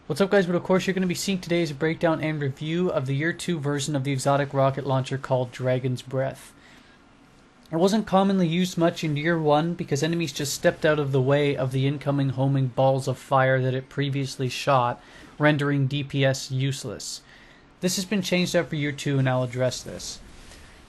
What's up guys, but of course you're going to be seeing today's breakdown and review of the Year 2 version of the exotic rocket launcher called Dragon's Breath. It wasn't commonly used much in Year 1 because enemies just stepped out of the way of the incoming homing balls of fire that it previously shot, rendering DPS useless. This has been changed out for Year 2 and I'll address this.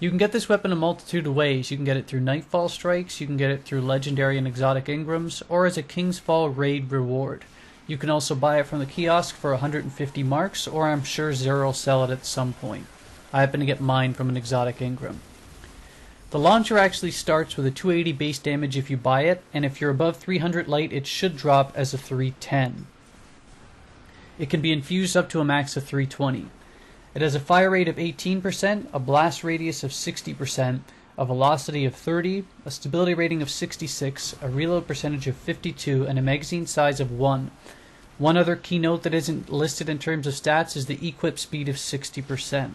You can get this weapon a multitude of ways. You can get it through Nightfall Strikes, you can get it through Legendary and Exotic Ingrams, or as a King's Fall raid reward. You can also buy it from the kiosk for 150 marks, or I'm sure Zero will sell it at some point. I happen to get mine from an Exotic Ingram. The launcher actually starts with a 280 base damage if you buy it, and if you're above 300 light it should drop as a 310. It can be infused up to a max of 320. It has a fire rate of 18%, a blast radius of 60%, a velocity of 30, a stability rating of 66, a reload percentage of 52, and a magazine size of 1. One other keynote that isn't listed in terms of stats is the equip speed of 60%.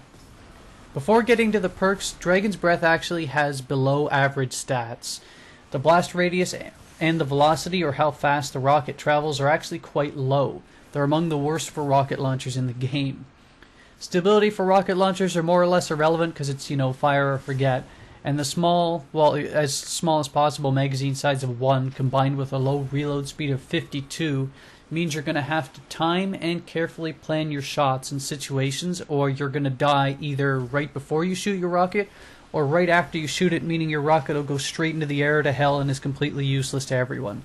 Before getting to the perks, Dragon's Breath actually has below average stats. The blast radius and the velocity, or how fast the rocket travels, are actually quite low. They're among the worst for rocket launchers in the game. Stability for rocket launchers are more or less irrelevant because it's, fire or forget. And the small, well, as small as possible magazine size of 1 combined with a low reload speed of 52 means you're going to have to time and carefully plan your shots in situations, or you're going to die either right before you shoot your rocket or right after you shoot it, meaning your rocket will go straight into the air to hell and is completely useless to everyone.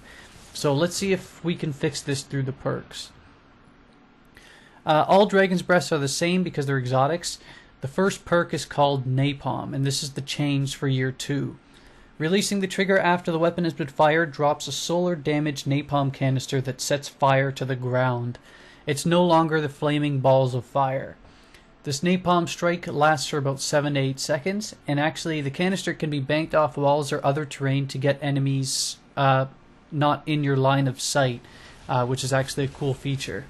So let's see if we can fix this through the perks. All Dragon's Breaths are the same because they're exotics. The first perk is called Napalm, and this is the change for Year 2. Releasing the trigger after the weapon has been fired drops a solar damage napalm canister that sets fire to the ground. It's no longer the flaming balls of fire. This napalm strike lasts for about 7 to 8 seconds, and actually the canister can be banked off walls or other terrain to get enemies not in your line of sight, which is actually a cool feature.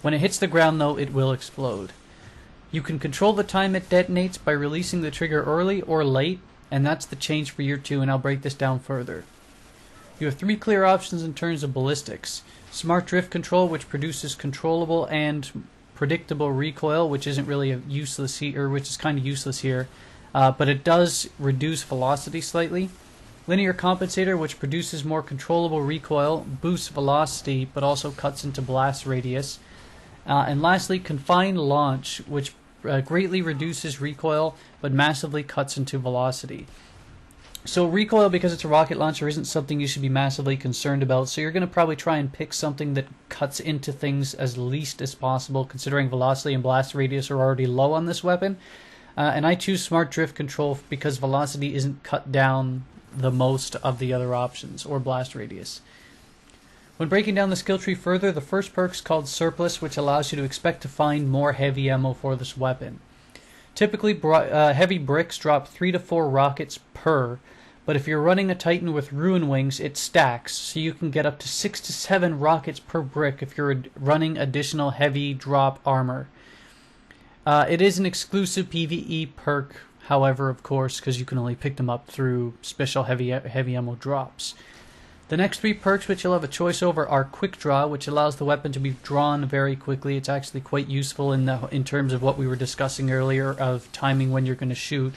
When it hits the ground though, it will explode. You can control the time it detonates by releasing the trigger early or late, and that's the change for Year 2, and I'll break this down further. You have 3 clear options in terms of ballistics. Smart Drift Control, which produces controllable and predictable recoil, which isn't really useless here, which is kind of useless here, but it does reduce velocity slightly. Linear Compensator, which produces more controllable recoil, boosts velocity, but also cuts into blast radius. And lastly, Confined Launch, which greatly reduces recoil but massively cuts into velocity. So recoil, because it's a rocket launcher, isn't something you should be massively concerned about, so you're going to probably try and pick something that cuts into things as least as possible, considering velocity and blast radius are already low on this weapon. And I choose Smart Drift Control because velocity isn't cut down the most of the other options, or blast radius. When breaking down the skill tree further, the first perk is called Surplice, which allows you to expect to find more heavy ammo for this weapon. Typically, heavy bricks drop 3 to 4 rockets per, but if you're running a Titan with Ruin Wings, it stacks, so you can get up to 6 to 7 rockets per brick if you're running additional heavy drop armor. It is an exclusive PvE perk, however, of course, because you can only pick them up through special heavy ammo drops. The next 3 perks which you'll have a choice over are Quick Draw, which allows the weapon to be drawn very quickly. It's actually quite useful in terms of what we were discussing earlier of timing when you're going to shoot.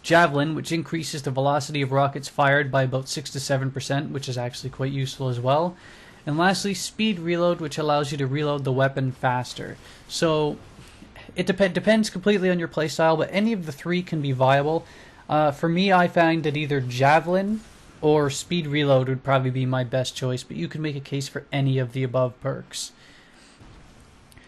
Javelin, which increases the velocity of rockets fired by about 6 to 7%, which is actually quite useful as well. And lastly, Speed Reload, which allows you to reload the weapon faster. So it depends completely on your playstyle, but any of the 3 can be viable. For me, I find that either Javelin or Speed Reload would probably be my best choice, but you can make a case for any of the above perks.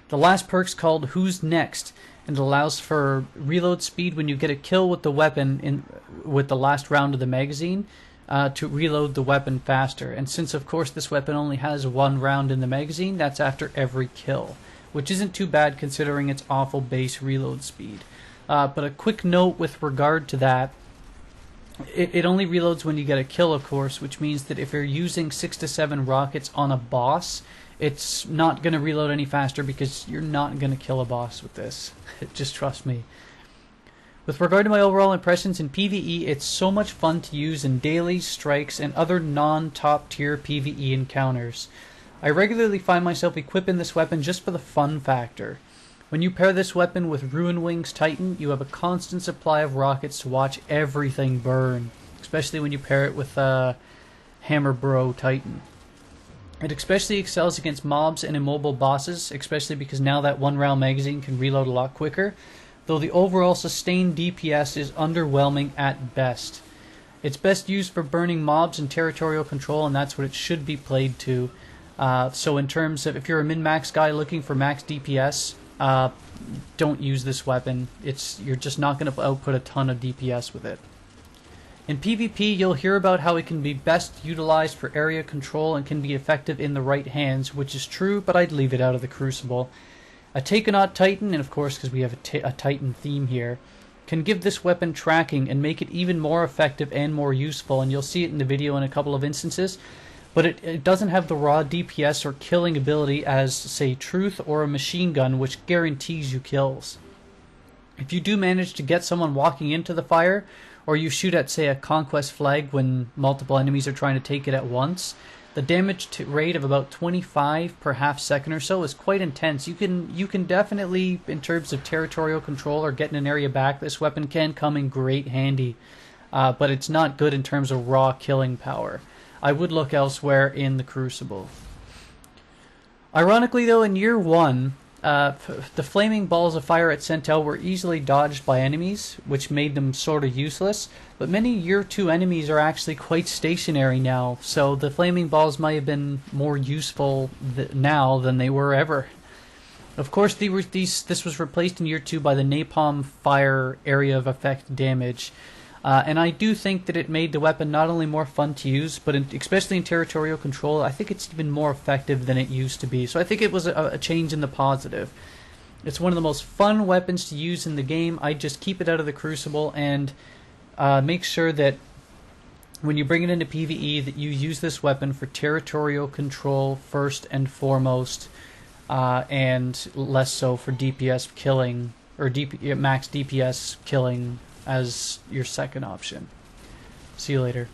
The last perk's called Who's Next, and it allows for reload speed when you get a kill with the weapon with the last round of the magazine to reload the weapon faster. And since of course this weapon only has 1 round in the magazine, that's after every kill, which isn't too bad considering its awful base reload speed. But a quick note with regard to that, it only reloads when you get a kill, of course, which means that if you're using 6 to 7 rockets on a boss, it's not going to reload any faster because you're not going to kill a boss with this. Just trust me. With regard to my overall impressions in PvE, it's so much fun to use in dailies, strikes, and other non-top tier PvE encounters. I regularly find myself equipping this weapon just for the fun factor. When you pair this weapon with Ruin Wings Titan, you have a constant supply of rockets to watch everything burn, especially when you pair it with Hammer Bro Titan. It especially excels against mobs and immobile bosses, especially because now that 1-round magazine can reload a lot quicker, though the overall sustained DPS is underwhelming at best. It's best used for burning mobs and territorial control, and that's what it should be played to. So in terms of if you're a min-max guy looking for max DPS, don't use this weapon. You're just not going to output a ton of DPS with it. In PvP, you'll hear about how it can be best utilized for area control and can be effective in the right hands, which is true, but I'd leave it out of the Crucible. A Takenaut Titan, and of course because we have a Titan theme here, can give this weapon tracking and make it even more effective and more useful, and you'll see it in the video in a couple of instances, but it doesn't have the raw DPS or killing ability as, say, Truth or a machine gun, which guarantees you kills. If you do manage to get someone walking into the fire, or you shoot at, say, a conquest flag when multiple enemies are trying to take it at once, the damage rate of about 25 per half second or so is quite intense. You can definitely, in terms of territorial control or getting an area back, this weapon can come in great handy. But it's not good in terms of raw killing power. I would look elsewhere in the Crucible. Ironically, though, in Year 1, the flaming balls of fire at Centel were easily dodged by enemies, which made them sort of useless, but many Year 2 enemies are actually quite stationary now, so the flaming balls might have been more useful now than they were ever. Of course, this was replaced in Year 2 by the Napalm Fire area of effect damage, and I do think that it made the weapon not only more fun to use, but especially in territorial control, I think it's even more effective than it used to be. So I think it was a change in the positive. It's one of the most fun weapons to use in the game. I just keep it out of the Crucible and make sure that when you bring it into PvE that you use this weapon for territorial control first and foremost, and less so for DPS killing, or max DPS killing as your second option. See you later.